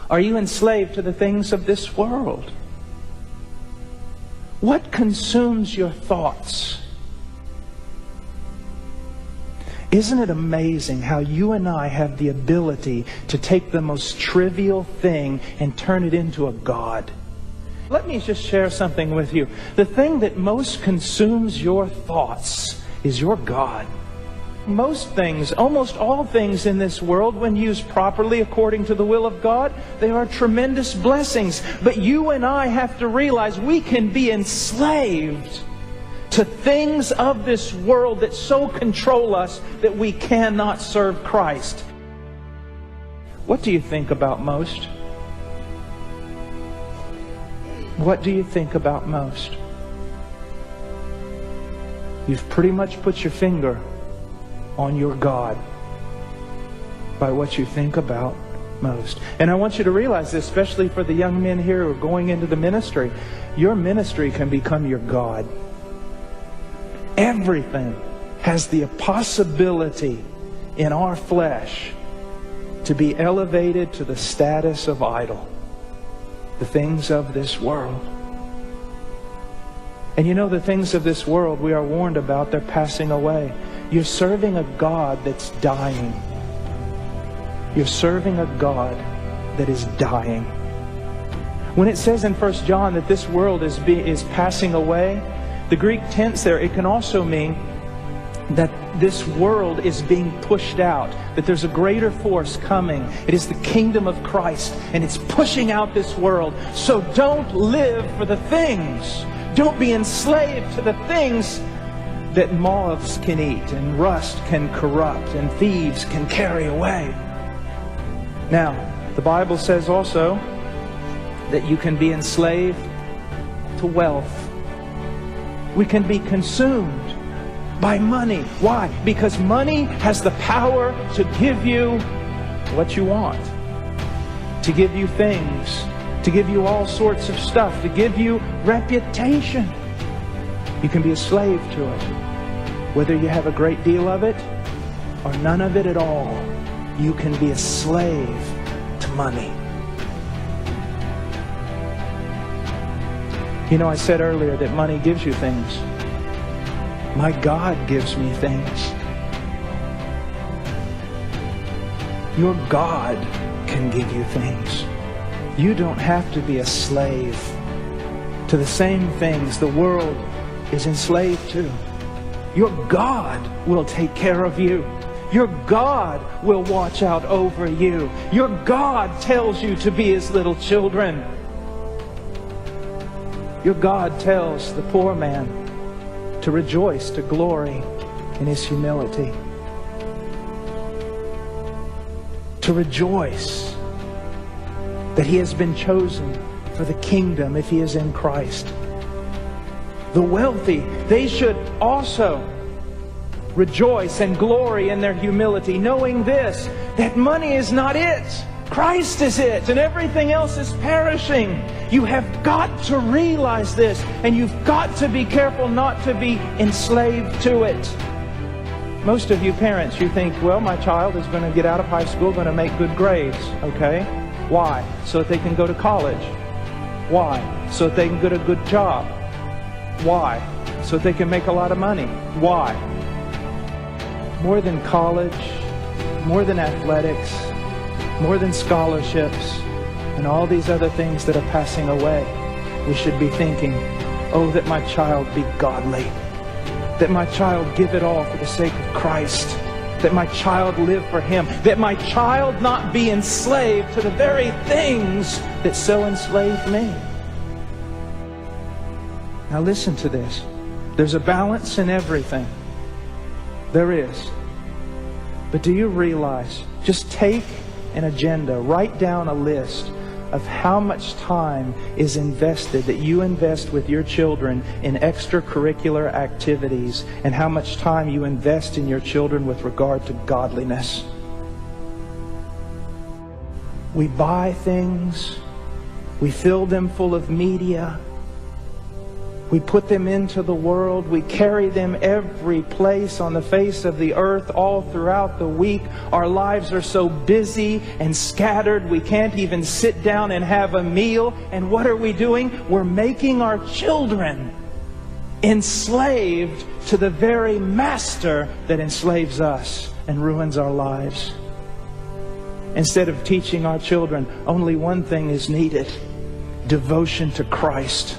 Are you enslaved to the things of this world? What consumes your thoughts? Isn't it amazing how you and I have the ability to take the most trivial thing and turn it into a god? Let me just share something with you. The thing that most consumes your thoughts is your God. Most things, almost all things in this world, when used properly according to the will of God, they are tremendous blessings. But you and I have to realize we can be enslaved to things of this world that so control us that we cannot serve Christ. What do you think about most? What do you think about most? You've pretty much put your finger on your God by what you think about most. And I want you to realize this, especially for the young men here who are going into the ministry. Your ministry can become your God. Everything has the possibility in our flesh to be elevated to the status of idol. The things of this world. And you know, the things of this world, we are warned about, they're passing away. You're serving a God that's dying. You're serving a God that is dying. When it says in 1 John that this world is passing away, the Greek tense there, it can also mean that this world is being pushed out, that there's a greater force coming. It is the kingdom of Christ, and it's pushing out this world. So don't live for the things. Don't be enslaved to the things that moths can eat, and rust can corrupt, and thieves can carry away. Now, the Bible says also that you can be enslaved to wealth. We can be consumed by money. Why? Because money has the power to give you what you want, to give you things, to give you all sorts of stuff, to give you reputation. You can be a slave to it. Whether you have a great deal of it or none of it at all, you can be a slave to money. You know, I said earlier that money gives you things. My God gives me things. Your God can give you things. You don't have to be a slave to the same things the world is enslaved to. Your God will take care of you. Your God will watch out over you. Your God tells you to be His little children. Your God tells the poor man to rejoice, to glory in his humility. To rejoice that he has been chosen for the kingdom if he is in Christ. The wealthy, they should also rejoice and glory in their humility, knowing this, that money is not it. Christ is it, and everything else is perishing. You have got to realize this, and you've got to be careful not to be enslaved to it. Most of you parents, you think, well, my child is going to get out of high school, going to make good grades, okay? Why? So that they can go to college. Why? So that they can get a good job. Why? So that they can make a lot of money. Why? More than college, more than athletics, more than scholarships, and all these other things that are passing away, we should be thinking, oh, that my child be godly. That my child give it all for the sake of Christ. That my child live for Him. That my child not be enslaved to the very things that so enslaved me. Now listen to this. There's a balance in everything. There is. But do you realize, just take an agenda, write down a list of how much time is invested, that you invest with your children in extracurricular activities, and how much time you invest in your children with regard to godliness. We buy things, we fill them full of media, We put them into the world. We carry them every place on the face of the earth all throughout the week. Our lives are so busy and scattered, we can't even sit down and have a meal. And what are we doing? We're making our children enslaved to the very master that enslaves us and ruins our lives. Instead of teaching our children, only one thing is needed: devotion to Christ.